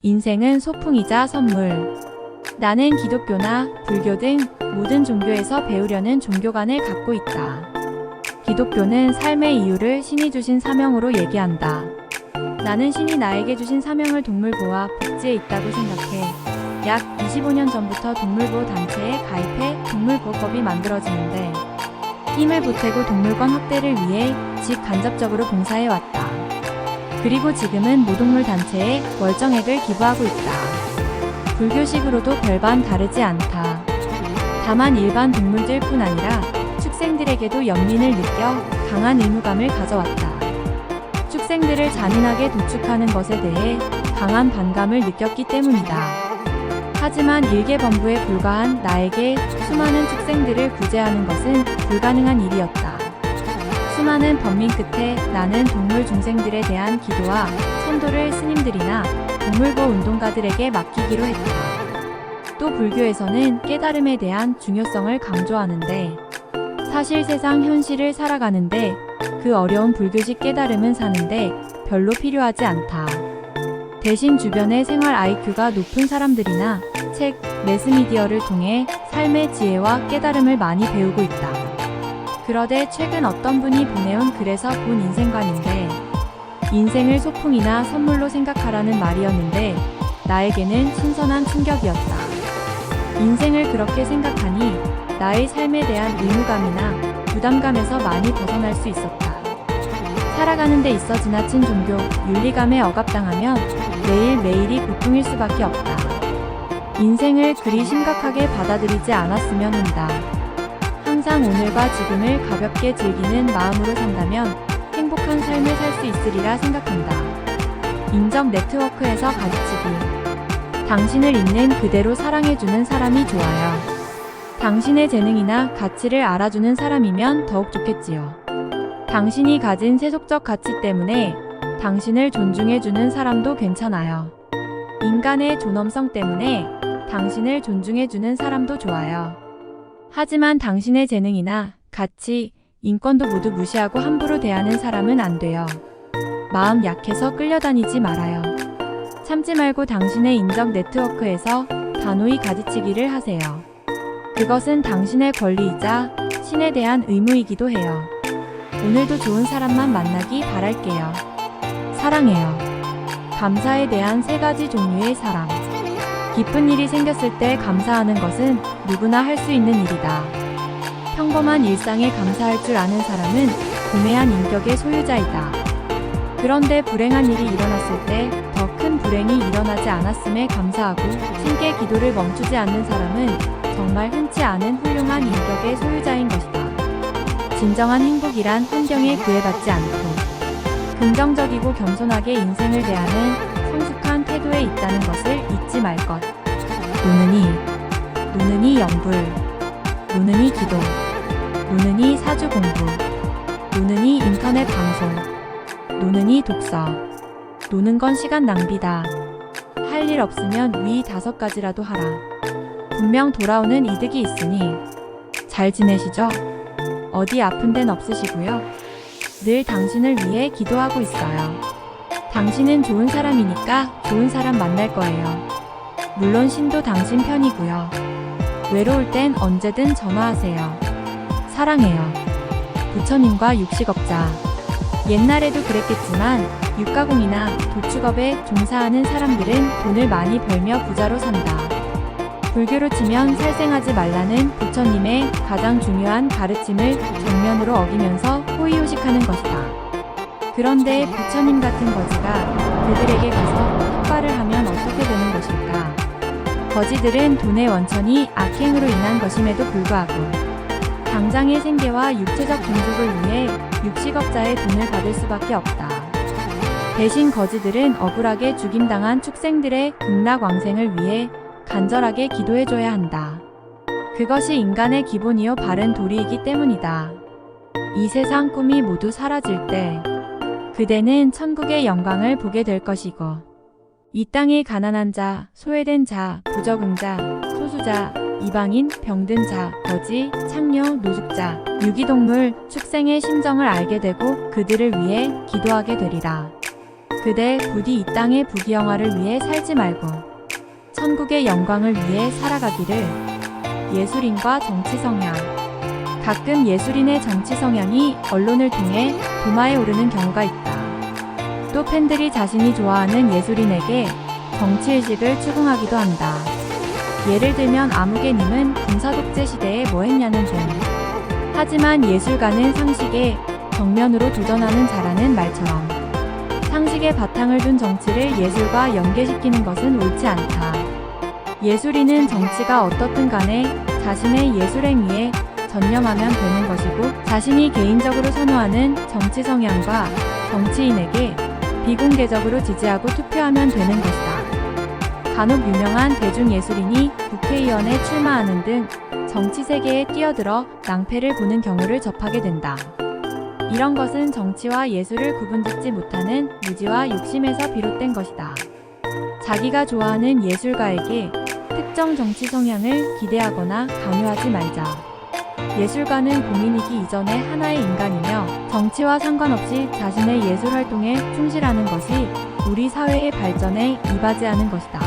인생은 소풍이자 선물. 나는 기독교나 불교 등 모든 종교에서 배우려는 종교관을 갖고 있다. 기독교는 삶의 이유를 신이 주신 사명으로 얘기한다. 나는 신이 나에게 주신 사명을 동물보호와 복지에 있다고 생각해. 약 25년 전부터 동물보호 단체에 가입해 동물보호법이 만들어지는데 힘을 보태고 동물권 확대를 위해 직간접적으로 봉사해왔다. 그리고 지금은 모동물 단체에 월정액을 기부하고 있다. 불교식으로도 별반 다르지 않다. 다만 일반 동물들뿐 아니라 축생들에게도 연민을 느껴 강한 의무감을 가져왔다. 축생들을 잔인하게 도축하는 것에 대해 강한 반감을 느꼈기 때문이다. 하지만 일개범부에 불과한 나에게 수많은 축생들을 구제하는 것은 불가능한 일이었다. 수많은 번민 끝에 나는 동물 중생들에 대한 기도와 선도를 스님들이나 동물보호 운동가들에게 맡기기로 했다. 또 불교에서는 깨달음에 대한 중요성을 강조하는데 사실 세상 현실을 살아가는데 그 어려운 불교식 깨달음은 사는데 별로 필요하지 않다. 대신 주변의 생활 IQ가 높은 사람들이나 책, 매스미디어를 통해 삶의 지혜와 깨달음을 많이 배우고 있다. 그러되 최근 어떤 분이 보내온 글에서 본 인생관인데 인생을 소풍이나 선물로 생각하라는 말이었는데 나에게는 신선한 충격이었다. 인생을 그렇게 생각하니 나의 삶에 대한 의무감이나 부담감에서 많이 벗어날 수 있었다. 살아가는 데 있어 지나친 종교, 윤리감에 억압당하면 매일매일이 고통일 수밖에 없다. 인생을 그리 심각하게 받아들이지 않았으면 한다. 항상 오늘과 지금을 가볍게 즐기는 마음으로 산다면 행복한 삶을 살 수 있으리라 생각한다. 인적 네트워크에서 가르치기. 당신을 있는 그대로 사랑해주는 사람이 좋아요. 당신의 재능이나 가치를 알아주는 사람이면 더욱 좋겠지요. 당신이 가진 세속적 가치 때문에 당신을 존중해주는 사람도 괜찮아요. 인간의 존엄성 때문에 당신을 존중해주는 사람도 좋아요. 하지만 당신의 재능이나 가치, 인권도 모두 무시하고 함부로 대하는 사람은 안 돼요. 마음 약해서 끌려다니지 말아요. 참지 말고 당신의 인적 네트워크에서 단호히 가지치기를 하세요. 그것은 당신의 권리이자 신에 대한 의무이기도 해요. 오늘도 좋은 사람만 만나기 바랄게요. 사랑해요. 감사에 대한 3가지 종류의 사람. 기쁜 일이 생겼을 때 감사하는 것은 누구나 할 수 있는 일이다. 평범한 일상에 감사할 줄 아는 사람은 고매한 인격의 소유자이다. 그런데 불행한 일이 일어났을 때 더 큰 불행이 일어나지 않았음에 감사하고 신께 기도를 멈추지 않는 사람은 정말 흔치 않은 훌륭한 인격의 소유자인 것이다. 진정한 행복이란 환경에 구애받지 않고 긍정적이고 겸손하게 인생을 대하는 성숙한 태도에 있다는 것을 잊지 말 것. 노는이 연불, 노는이 기도, 노는이 사주 공부, 노는이 인터넷 방송, 노는이 독서. 노는 건 시간 낭비다. 할 일 없으면 위 5가지라도 하라. 분명 돌아오는 이득이 있으니 잘 지내시죠? 어디 아픈 데는 없으시고요. 늘 당신을 위해 기도하고 있어요. 당신은 좋은 사람이니까 좋은 사람 만날 거예요. 물론 신도 당신 편이고요. 외로울 땐 언제든 전화하세요. 사랑해요. 부처님과 육식업자. 옛날에도 그랬겠지만 육가공이나 도축업에 종사하는 사람들은 돈을 많이 벌며 부자로 산다. 불교로 치면 살생하지 말라는 부처님의 가장 중요한 가르침을 정면으로 어기면서 호의호식하는 것이다. 그런데 부처님 같은 거지가 그들에게 가서 헛발을 하면 어떻게 되는 것일까? 거지들은 돈의 원천이 악행으로 인한 것임에도 불구하고 당장의 생계와 육체적 종족을 위해 육식업자의 돈을 받을 수밖에 없다. 대신 거지들은 억울하게 죽임당한 축생들의 극락왕생을 위해 간절하게 기도해줘야 한다. 그것이 인간의 기본이요 바른 도리이기 때문이다. 이 세상 꿈이 모두 사라질 때 그대는 천국의 영광을 보게 될 것이고 이 땅의 가난한 자, 소외된 자, 부적응자, 소수자, 이방인, 병든 자, 거지, 창녀, 노숙자, 유기동물, 축생의 심정을 알게 되고 그들을 위해 기도하게 되리라. 그대 부디 이 땅의 부귀영화를 위해 살지 말고 천국의 영광을 위해 살아가기를. 예술인과 정치 성향. 가끔 예술인의 정치 성향이 언론을 통해 도마에 오르는 경우가 있다. 또 팬들이 자신이 좋아하는 예술인에게 정치의식을 추궁하기도 한다. 예를 들면 아무개님은 군사독재 시대에 뭐 했냐는 등. 하지만 예술가는 상식에 정면으로 도전하는 자라는 말처럼 상식의 바탕을 둔 정치를 예술과 연계시키는 것은 옳지 않다. 예술인은 정치가 어떻든 간에 자신의 예술행위에 전념하면 되는 것이고, 자신이 개인적으로 선호하는 정치 성향과 정치인에게 비공개적으로 지지하고 투표하면 되는 것이다. 간혹 유명한 대중예술인이 국회의원에 출마하는 등 정치 세계에 뛰어들어 낭패를 보는 경우를 접하게 된다. 이런 것은 정치와 예술을 구분짓지 못하는 무지와 욕심에서 비롯된 것이다. 자기가 좋아하는 예술가에게 특정 정치 성향을 기대하거나 강요하지 말자. 예술가는 공인이기 이전에 하나의 인간이며 정치와 상관없이 자신의 예술 활동에 충실하는 것이 우리 사회의 발전에 이바지하는 것이다.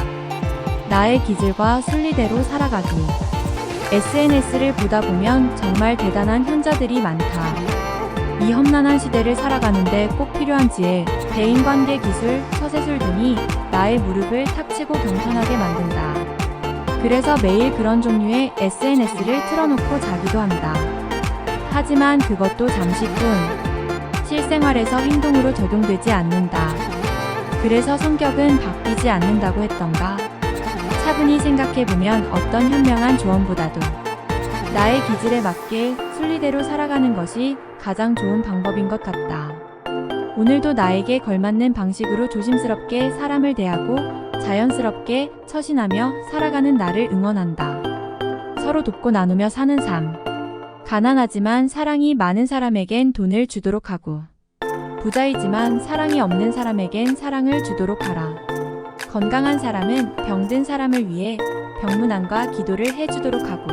나의 기질과 순리대로 살아가기. SNS를 보다 보면 정말 대단한 현자들이 많다. 이 험난한 시대를 살아가는데 꼭 필요한 지혜, 대인관계 기술, 처세술 등이 나의 무릎을 탁 치고 경탄하게 만든다. 그래서 매일 그런 종류의 SNS를 틀어놓고 자기도 한다. 하지만 그것도 잠시뿐. 실생활에서 행동으로 적용되지 않는다. 그래서 성격은 바뀌지 않는다고 했던가? 차분히 생각해보면 어떤 현명한 조언보다도 나의 기질에 맞게 순리대로 살아가는 것이 가장 좋은 방법인 것 같다. 오늘도 나에게 걸맞는 방식으로 조심스럽게 사람을 대하고 자연스럽게 처신하며 살아가는 나를 응원한다. 서로 돕고 나누며 사는 삶. 가난하지만 사랑이 많은 사람에겐 돈을 주도록 하고, 부자이지만 사랑이 없는 사람에겐 사랑을 주도록 하라. 건강한 사람은 병든 사람을 위해 병문안과 기도를 해주도록 하고,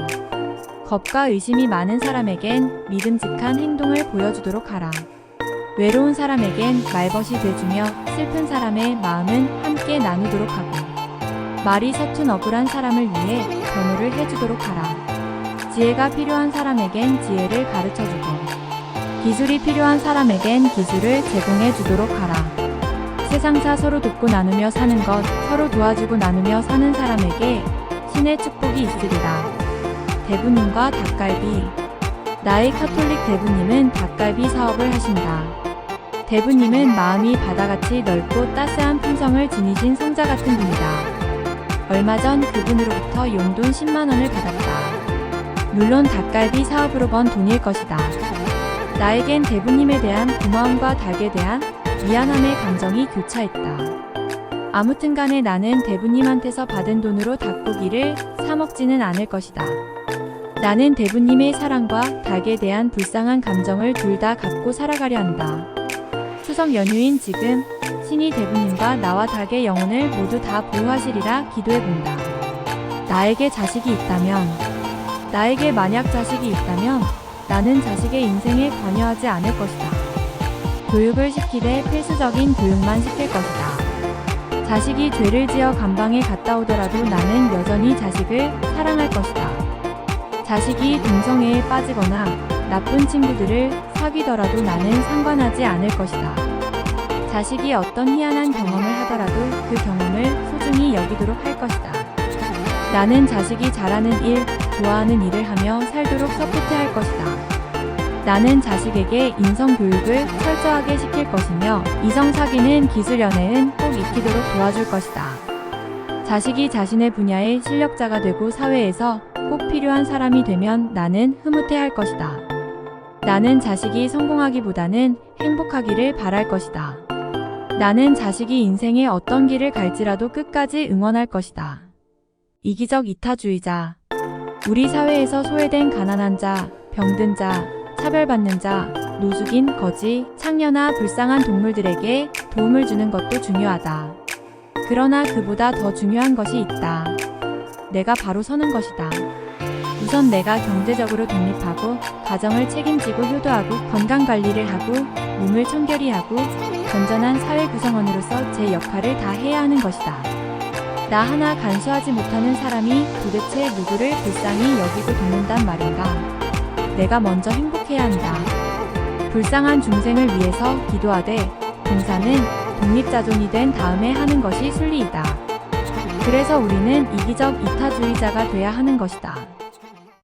겁과 의심이 많은 사람에겐 믿음직한 행동을 보여주도록 하라. 외로운 사람에겐 말벗이 돼주며 슬픈 사람의 마음은 함께 나누도록 하고, 말이 서툰 억울한 사람을 위해 변호를 해주도록 하라. 지혜가 필요한 사람에겐 지혜를 가르쳐주고, 기술이 필요한 사람에겐 기술을 제공해주도록 하라. 세상사 서로 돕고 나누며 사는 것, 서로 도와주고 나누며 사는 사람에게 신의 축복이 있으리라. 대부님과 닭갈비. 나의 카톨릭 대부님은 닭갈비 사업을 하신다. 대부님은 마음이 바다같이 넓고 따스한 품성을 지니신 성자 같은 분이다. 얼마 전 그분으로부터 용돈 10만 원을 받았다. 물론 닭갈비 사업으로 번 돈일 것이다. 나에겐 대부님에 대한 고마움과 닭에 대한 미안함의 감정이 교차했다. 아무튼 간에 나는 대부님한테서 받은 돈으로 닭고기를 사 먹지는 않을 것이다. 나는 대부님의 사랑과 닭에 대한 불쌍한 감정을 둘 다 갖고 살아가려 한다. 추석 연휴인 지금 신이 대부님과 나와 닭의 영혼을 모두 다 보호하시리라 기도해본다. 나에게 자식이 있다면, 나에게 만약 자식이 있다면 나는 자식의 인생에 관여하지 않을 것이다. 교육을 시키되 필수적인 교육만 시킬 것이다. 자식이 죄를 지어 감방에 갔다 오더라도 나는 여전히 자식을 사랑할 것이다. 자식이 동성애에 빠지거나 나쁜 친구들을 사귀더라도 나는 상관하지 않을 것이다. 자식이 어떤 희한한 경험을 하더라도 그 경험을 소중히 여기도록 할 것이다. 나는 자식이 잘하는 일, 좋아하는 일을 하며 살도록 서포트할 것이다. 나는 자식에게 인성교육을 철저하게 시킬 것이며 이성사귀는 기술연애는 꼭 익히도록 도와줄 것이다. 자식이 자신의 분야의 실력자가 되고 사회에서 꼭 필요한 사람이 되면 나는 흐뭇해할 것이다. 나는 자식이 성공하기보다는 행복하기를 바랄 것이다. 나는 자식이 인생의 어떤 길을 갈지라도 끝까지 응원할 것이다. 이기적 이타주의자. 우리 사회에서 소외된 가난한 자, 병든 자, 차별받는 자, 노숙인, 거지, 창녀나 불쌍한 동물들에게 도움을 주는 것도 중요하다. 그러나 그보다 더 중요한 것이 있다. 내가 바로 서는 것이다. 우선 내가 경제적으로 독립하고 가정을 책임지고 효도하고 건강관리를 하고 몸을 청결히 하고 건전한 사회 구성원으로서 제 역할을 다 해야 하는 것이다. 나 하나 간수하지 못하는 사람이 도대체 누구를 불쌍히 여기고 돕는단 말인가? 내가 먼저 행복해야 한다. 불쌍한 중생을 위해서 기도하되 봉사는 독립자존이 된 다음에 하는 것이 순리이다. 그래서 우리는 이기적 이타주의자가 돼야 하는 것이다.